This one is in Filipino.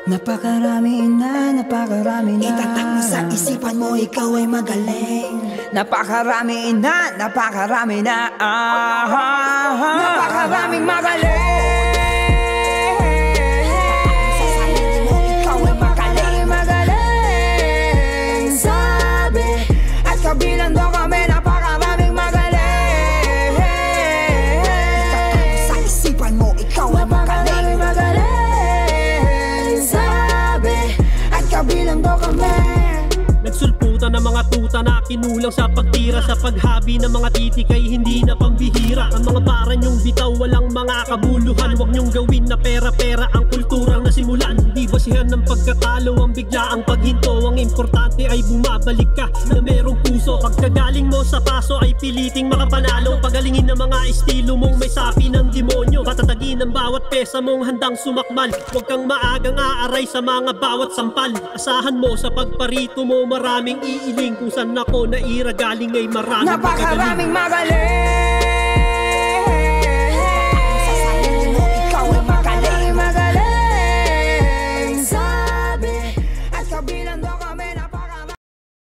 Napakarami na Itatak mo sa isipan mo, ikaw ay magaling. Napakarami na Napakaraming magaling. Sa sarili mo, ikaw ay magaling. Magaling sabi, at kabilang doon kami napakaraming magaling. Itatak mo sa isipan mo, ikaw ay magaling. Magaling sabi, at kabilang doon kami. Nagsulputan ng mga tuta na kinulang sa pagtira. Sa paghabi ng mga titik ay hindi na pambihira. Ang mga para nyong bitaw walang mga kabuluhan. Huwag nyong gawin na pera-pera ang kulturang nasimulan. Di basihan ng pagkatalo ang biglaang paghinto. Ang importante ay bumabalik ka na merong puso. Pagkagaling mo sa paso ay piliting makapanalo. Pagalingin ng mga estilo mong may sapi ng demonyo. Patatagin ang bawat pesa mong handang sumakmal. Huwag kang maagang aaray sa mga bawat sampal. Asahan mo sa pagparito mo maraming iiling. Kung saan ako naira galing ay maraming Napakaraming magaling.